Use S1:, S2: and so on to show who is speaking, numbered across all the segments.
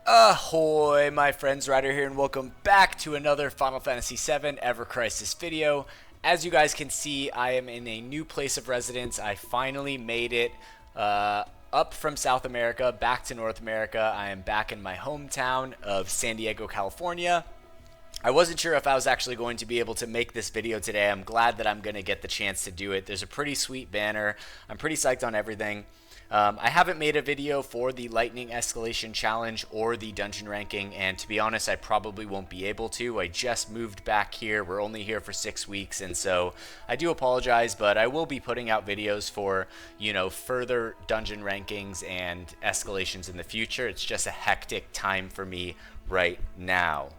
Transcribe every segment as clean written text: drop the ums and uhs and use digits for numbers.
S1: Ahoy, my friends, Ryder here, and welcome back to another Final Fantasy VII Ever Crisis video. As you guys can see, I am in a new place of residence. I finally made it up from South America back to North America. I am back in my hometown of San Diego, California. I wasn't sure if I was actually going to be able to make this video today. I'm glad that I'm going to get the chance to do it. There's a pretty sweet banner. I'm pretty psyched on everything. I haven't made a video for the Lightning Escalation Challenge or the Dungeon Ranking, and to be honest, I probably won't be able to. I just moved back here. We're only here for 6 weeks, and so I do apologize, but I will be putting out videos for, further Dungeon Rankings and Escalations in the future. It's just a hectic time for me right now.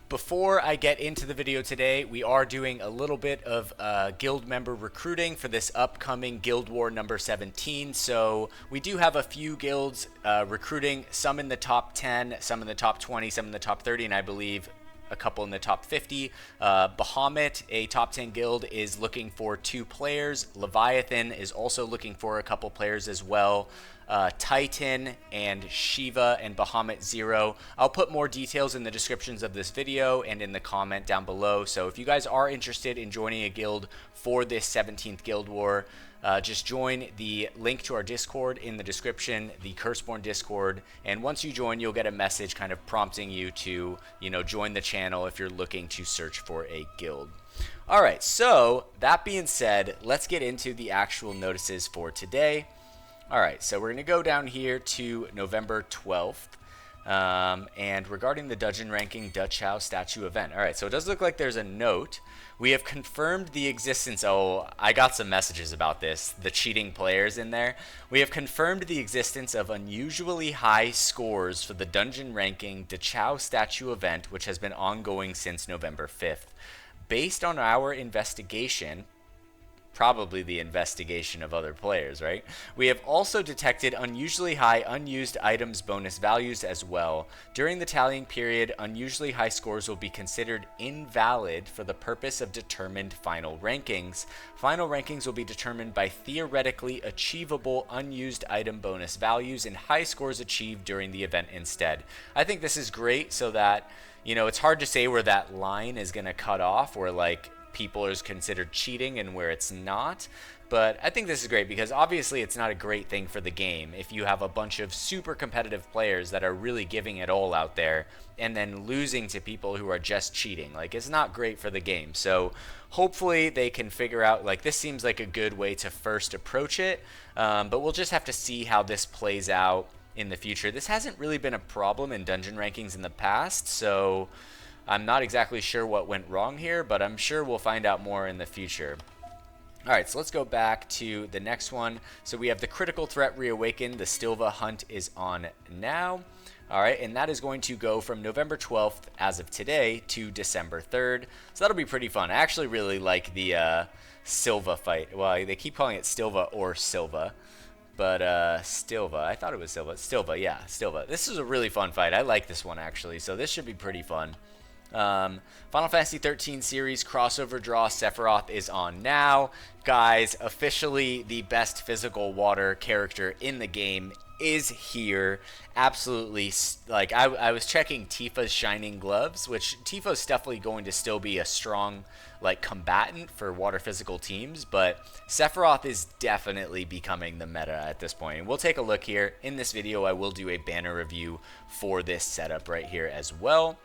S1: Before I get into the video today, we are doing a little bit of guild member recruiting for this upcoming Guild War number 17. So we do have a few guilds recruiting, some in the top 10, some in the top 20, some in the top 30, and I believe a couple in the top 50. Bahamut, a top 10 guild, is looking for 2 players. Levithan is also looking for a couple players as well. Titan and Shiva and Bahamut 0. I'll put more details in the descriptions of this video and in the comment down below. So if you guys are interested in joining a guild for this 17th Guild War, just join the link to our Discord in the description, the Curseborn Discord, and once you join, you'll get a message kind of prompting you to, join the channel if you're looking to search for a guild. Alright, so that being said, let's get into the actual notices for today. Alright, so we're going to go down here to November 12th. And regarding the Dungeon Ranking Dutch House Statue event. Alright, so it does look like there's a note. We have confirmed the existence. Oh, I got some messages about this. The cheating players in there. We have confirmed the existence of unusually high scores for the Dungeon Ranking Dutch House Statue event, which has been ongoing since November 5th. Based on our investigation, probably the investigation of other players, right? We have also detected unusually high unused items bonus values as well. During the tallying period, unusually high scores will be considered invalid for the purpose of determined final rankings. Final rankings will be determined by theoretically achievable unused item bonus values and high scores achieved during the event instead. I think this is great so that, it's hard to say where that line is going to cut off, where people is considered cheating and where it's not. But I think this is great because obviously it's not a great thing for the game if you have a bunch of super competitive players that are really giving it all out there and then losing to people who are just cheating. It's not great for the game. So hopefully they can figure out, this seems like a good way to first approach it, but we'll just have to see how this plays out in the future. This hasn't really been a problem in dungeon rankings in the past, so I'm not exactly sure what went wrong here, but I'm sure we'll find out more in the future. Alright, so let's go back to the next one. So we have the Critical Threat Reawakened. The Stilva hunt is on now. Alright, and that is going to go from November 12th, as of today, to December 3rd. So that'll be pretty fun. I actually really like the Stilva fight. Well, they keep calling it Stilva or Silva. But Stilva, I thought it was Silva. Stilva, yeah, Stilva. This is a really fun fight. I like this one, actually. So this should be pretty fun. Final Fantasy 13 series crossover draw Sephiroth is on now. Guys, officially the best physical water character in the game is here. Absolutely, I was checking Tifa's Shining Gloves, which Tifa's definitely going to still be a strong combatant for water physical teams, but Sephiroth is definitely becoming the meta at this point. And we'll take a look here. In this video, I will do a banner review for this setup right here as well.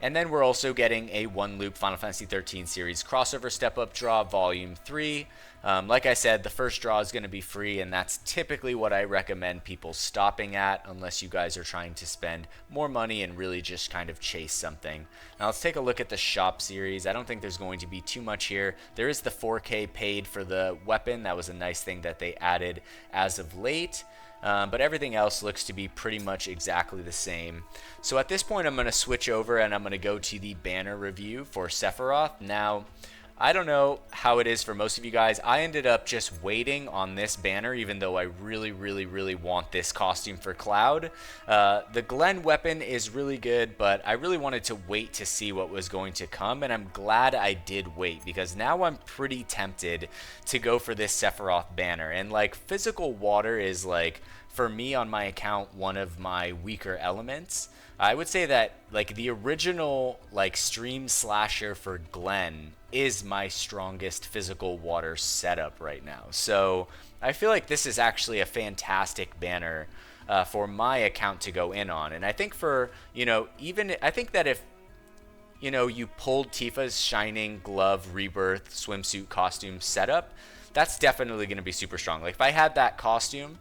S1: And then we're also getting a one-loop Final Fantasy 13 series crossover step-up draw, Volume 3. Like I said, the first draw is going to be free, and that's typically what I recommend people stopping at, unless you guys are trying to spend more money and really just kind of chase something. Now let's take a look at the shop series. I don't think there's going to be too much here. There is the 4K paid for the weapon. That was a nice thing that they added as of late. But everything else looks to be pretty much exactly the same. So at this point, I'm going to switch over and I'm going to go to the banner review for Sephiroth. Now, I don't know how it is for most of you guys. I ended up just waiting on this banner, even though I really, really, really want this costume for Cloud. The Glen weapon is really good, but I really wanted to wait to see what was going to come, and I'm glad I did wait, because now I'm pretty tempted to go for this Sephiroth banner. And like, physical water is like, for me on my account, one of my weaker elements. I would say that like the original like stream slasher for Glen is my strongest physical water setup right now. So I feel like this is actually a fantastic banner for my account to go in on. And I think for, I think that if, you pulled Tifa's Shining Glove Rebirth swimsuit costume setup, that's definitely going to be super strong. Like if I had that costume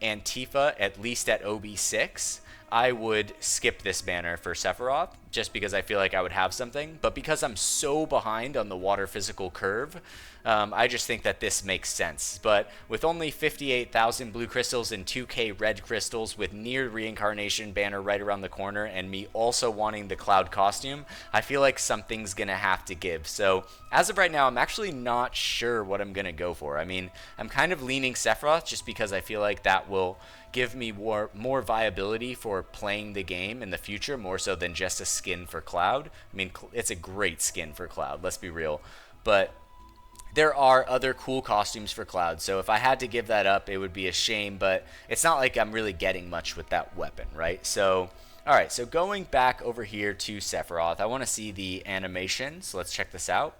S1: and Tifa at least at OB6, I would skip this banner for Sephiroth just because I feel like I would have something. But because I'm so behind on the water physical curve, I just think that this makes sense. But with only 58,000 blue crystals and 2k red crystals, with near reincarnation banner right around the corner, and me also wanting the Cloud costume, I feel like something's going to have to give. So as of right now, I'm actually not sure what I'm going to go for. I mean, I'm kind of leaning Sephiroth just because I feel like that will give me more viability for playing the game in the future, more so than just a skin for Cloud. I mean, it's a great skin for Cloud, let's be real. But there are other cool costumes for Cloud, so if I had to give that up, it would be a shame, but it's not like I'm really getting much with that weapon, right? So, alright, so going back over here to Sephiroth, I want to see the animation, so let's check this out.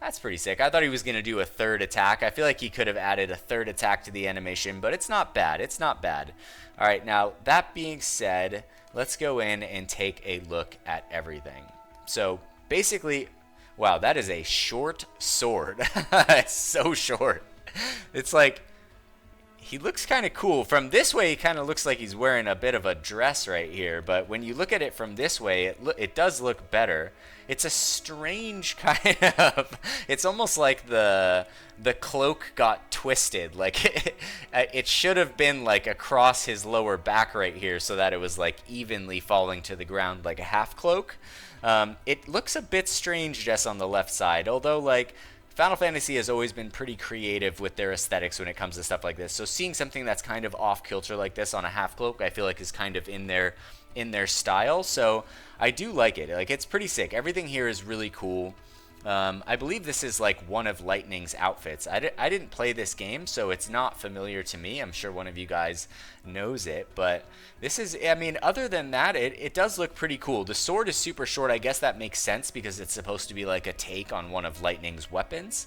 S1: That's pretty sick. I thought he was going to do a third attack. I feel like he could have added a third attack to the animation, but it's not bad. It's not bad. All right, now that being said, let's go in and take a look at everything. So basically, wow, that is a short sword. It's so short. It's like, he looks kind of cool. From this way, he kind of looks like he's wearing a bit of a dress right here. But when you look at it from this way, it does look better. It's a strange kind of... It's almost like the cloak got twisted. Like, it should have been like across his lower back right here so that it was like evenly falling to the ground like a half cloak. It looks a bit strange just on the left side. Although, like, Final Fantasy has always been pretty creative with their aesthetics when it comes to stuff like this. So seeing something that's kind of off kilter like this on a half cloak, I feel like is kind of in their style. So I do like it. Like, it's pretty sick. Everything here is really cool. I believe this is like one of Lightning's outfits. I didn't play this game, so it's not familiar to me. I'm sure one of you guys knows it, but this is, I mean, other than that, it does look pretty cool. The sword is super short. I guess that makes sense because it's supposed to be like a take on one of Lightning's weapons.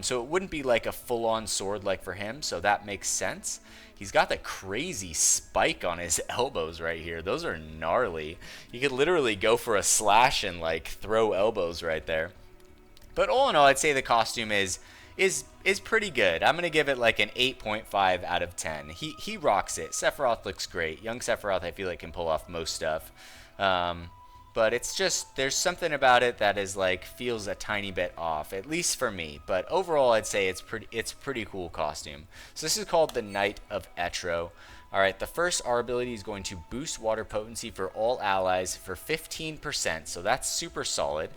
S1: So it wouldn't be like a full-on sword like for him, so that makes sense. He's got the crazy spike on his elbows right here. Those are gnarly. You could literally go for a slash and like throw elbows right there. But all in all, I'd say the costume is pretty good. I'm going to give it like an 8.5 out of 10. He rocks it. Sephiroth looks great. Young Sephiroth, I feel like, can pull off most stuff. But it's just, there's something about it that is like, feels a tiny bit off, at least for me. But overall, I'd say it's pretty cool costume. So this is called the Knight of Etro. Alright, the first R ability is going to boost water potency for all allies for 15%. So that's super solid.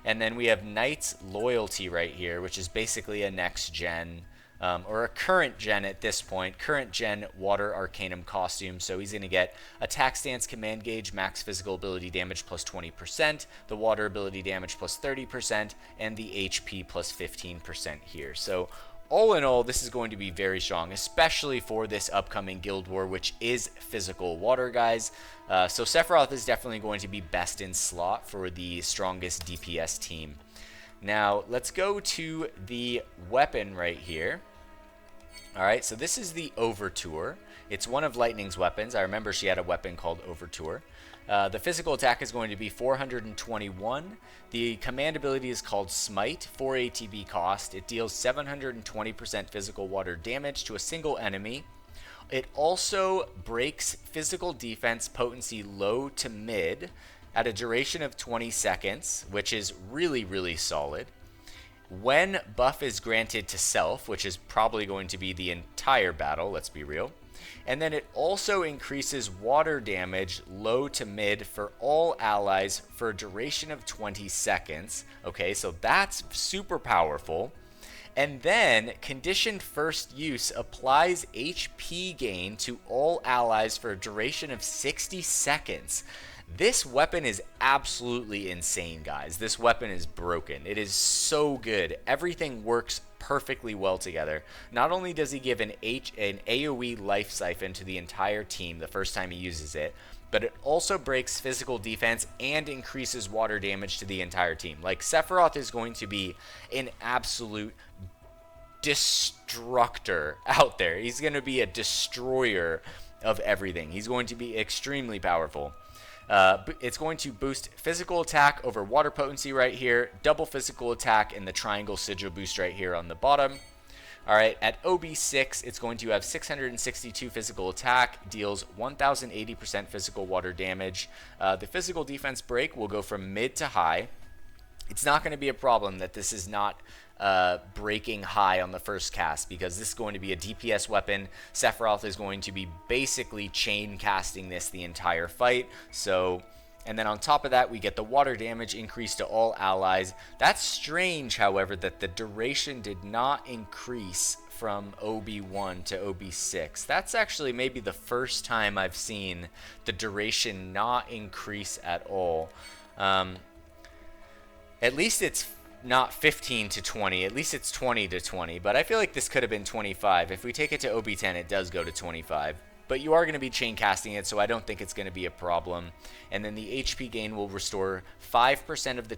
S1: And then we have Knight's Loyalty right here, which is basically a next gen, or a current gen at this point, current gen Water Arcanum costume. So he's going to get Attack Stance Command Gauge, Max Physical Ability Damage plus 20%, the Water Ability Damage plus 30%, and the HP plus 15% here. So all in all, this is going to be very strong, especially for this upcoming Guild War, which is physical water, guys. So Sephiroth is definitely going to be best in slot for the strongest DPS team. Now, let's go to the weapon right here. Alright, so this is the Overture. It's one of Lightning's weapons. I remember she had a weapon called Overture. The physical attack is going to be 421. The command ability is called Smite, 4 ATB cost. It deals 720% physical water damage to a single enemy. It also breaks physical defense potency low to mid at a duration of 20 seconds, which is really, really solid. When buff is granted to self, which is probably going to be the entire battle, let's be real, And then it also increases water damage low to mid for all allies for a duration of 20 seconds. Okay, so that's super powerful. And then conditioned first use applies HP gain to all allies for a duration of 60 seconds. This weapon is absolutely insane, guys. This weapon is broken. It is so good. Everything works perfectly well together. Not only does he give an AoE life siphon to the entire team the first time he uses it, but it also breaks physical defense and increases water damage to the entire team. Like, Sephiroth is going to be an absolute destructor out there. He's going to be a destroyer of everything. He's going to be extremely powerful. It's going to boost physical attack over water potency right here, double physical attack, and the triangle sigil boost right here on the bottom. Alright, at OB6, it's going to have 662 physical attack, deals 1080% physical water damage. The physical defense break will go from mid to high. It's not going to be a problem that this is not breaking high on the first cast, because this is going to be a DPS weapon. Sephiroth is going to be basically chain casting this the entire fight. So, and then on top of that, we get the water damage increase to all allies. That's strange, however, that the duration did not increase from OB1 to OB6. That's actually maybe the first time I've seen the duration not increase at all. At least it's not 15 to 20, at least it's 20 to 20, but I feel like this could have been 25. If we take it to OB10, it does go to 25. But you are going to be chain casting it, so I don't think it's going to be a problem. And then the HP gain will restore 5% of the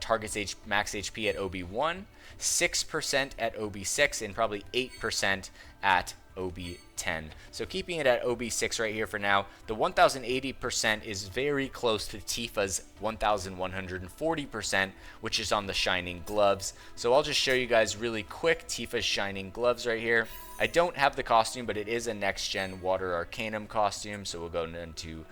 S1: target's max HP at OB1, 6% at OB6, and probably 8% at OB10. So keeping it at OB6 right here for now. The 1080% is very close to Tifa's 1140%, which is on the Shining Gloves. So I'll just show you guys really quick Tifa's Shining Gloves right here. I don't have the costume, but it is a next-gen Water Arcanum costume, so we'll go into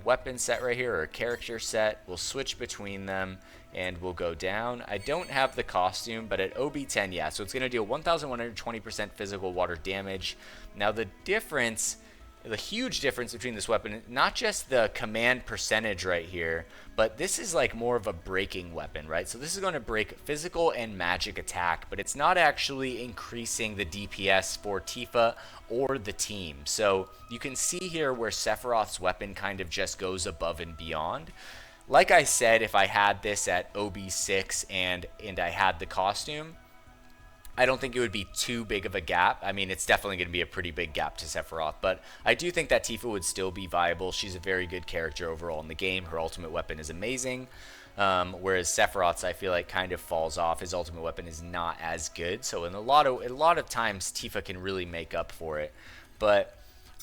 S1: weapon set right here, or a character set. We'll switch between them, and we'll go down. I don't have the costume, but at OB10, yeah, so it's going to deal 1120% physical water damage. Now the difference, the huge difference between this weapon, not just the command percentage right here, but this is like more of a breaking weapon, right? So this is going to break physical and magic attack, but it's not actually increasing the DPS for Tifa or the team. So you can see here where Sephiroth's weapon kind of just goes above and beyond. Like I said, if I had this at OB6 and I had the costume, I don't think it would be too big of a gap. I mean, it's definitely going to be a pretty big gap to Sephiroth, but I do think that Tifa would still be viable. She's a very good character overall in the game. Her ultimate weapon is amazing, whereas Sephiroth's, I feel like, kind of falls off. His ultimate weapon is not as good, so in a lot of times, Tifa can really make up for it. But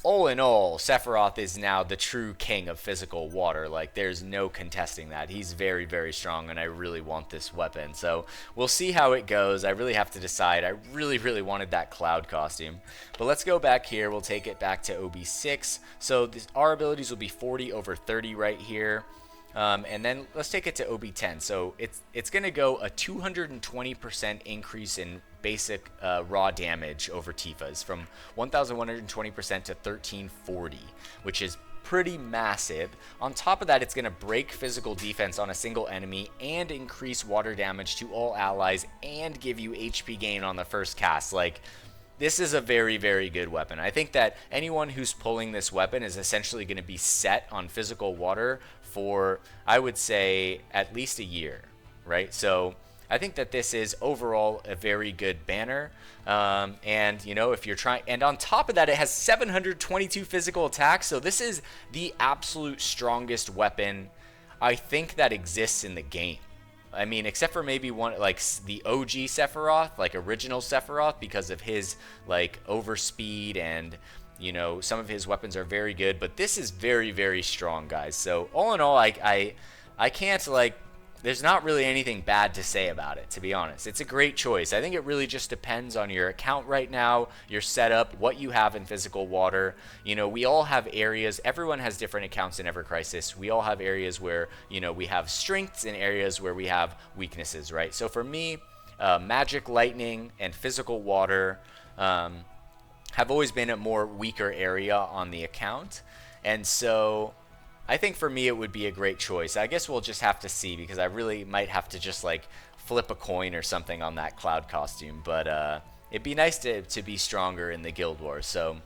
S1: all in all, Sephiroth is now the true king of physical water. Like, there's no contesting that. He's very, very strong, and I really want this weapon. So we'll see how it goes. I really have to decide. I really, really wanted that Cloud costume. But let's go back here. We'll take it back to OB6. So our abilities will be 40 over 30 right here. And then let's take it to OB10. So it's going to go a 220% increase in basic raw damage over Tifa's, from 1120% to 1340, which is pretty massive. On top of that, it's going to break physical defense on a single enemy and increase water damage to all allies and give you HP gain on the first cast. Like, this is a very, very good weapon. I think that anyone who's pulling this weapon is essentially going to be set on physical water for, I would say, at least a year, right? So I think that this is overall a very good banner. And, you know, if you're trying, and on top of that, it has 722 physical attacks. So this is the absolute strongest weapon I think that exists in the game. I mean, except for maybe one, like the OG Sephiroth, like original Sephiroth, because of his like overspeed, and you know, some of his weapons are very good, but this is very, very strong, guys. So all in all, I can't, like, there's not really anything bad to say about it, to be honest. It's a great choice. I think it really just depends on your account right now, your setup, what you have in physical water. You know, we all have areas, everyone has different accounts in Ever Crisis. We all have areas where, you know, we have strengths and areas where we have weaknesses, right? So for me, magic, lightning, and physical water have always been a more weaker area on the account. And so I think for me it would be a great choice. I guess we'll just have to see, because I really might have to just like flip a coin or something on that Cloud costume. But it'd be nice to be stronger in the Guild Wars. So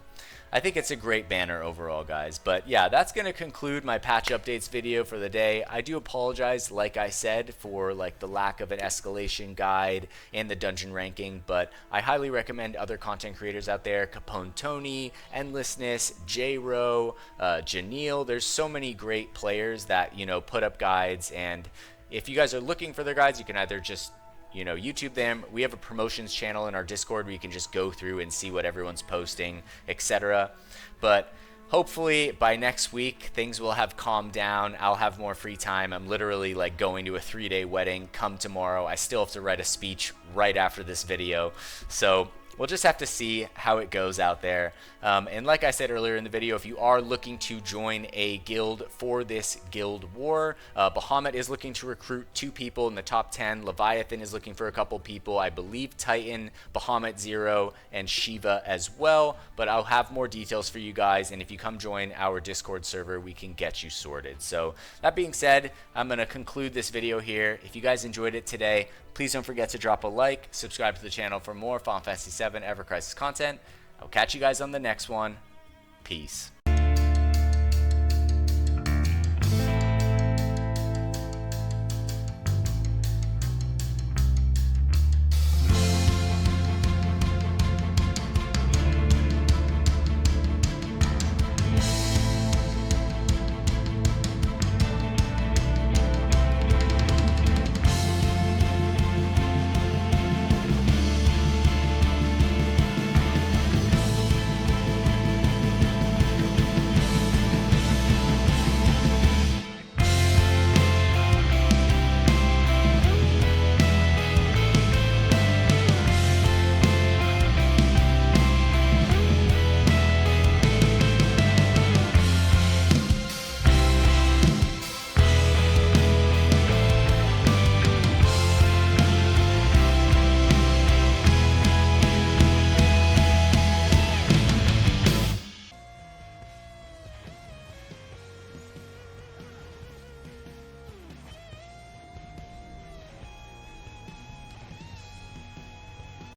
S1: I think it's a great banner overall, guys. But yeah, that's going to conclude my patch updates video for the day. I do apologize, like I said, for like the lack of an escalation guide and the dungeon ranking, but I highly recommend other content creators out there, Capone Tony, Endlessness, J-Ro, Janelle. There's so many great players that, you know, put up guides, and if you guys are looking for their guides, you can either just, you know, YouTube them. We have a promotions channel in our Discord where you can just go through and see what everyone's posting, etc. But hopefully by next week things will have calmed down. I'll have more free time. I'm literally like going to a 3-day wedding come tomorrow. I still have to write a speech right after this video, so we'll just have to see how it goes out there. And like I said earlier in the video, if you are looking to join a guild for this guild war, Bahamut is looking to recruit 2 people in the top 10. Leviathan is looking for a couple people. I believe Titan, Bahamut 0, and Shiva as well. But I'll have more details for you guys. And if you come join our Discord server, we can get you sorted. So that being said, I'm going to conclude this video here. If you guys enjoyed it today, please don't forget to drop a like, subscribe to the channel for more Final Fantasy VII Ever Crisis content. I'll catch you guys on the next one. Peace.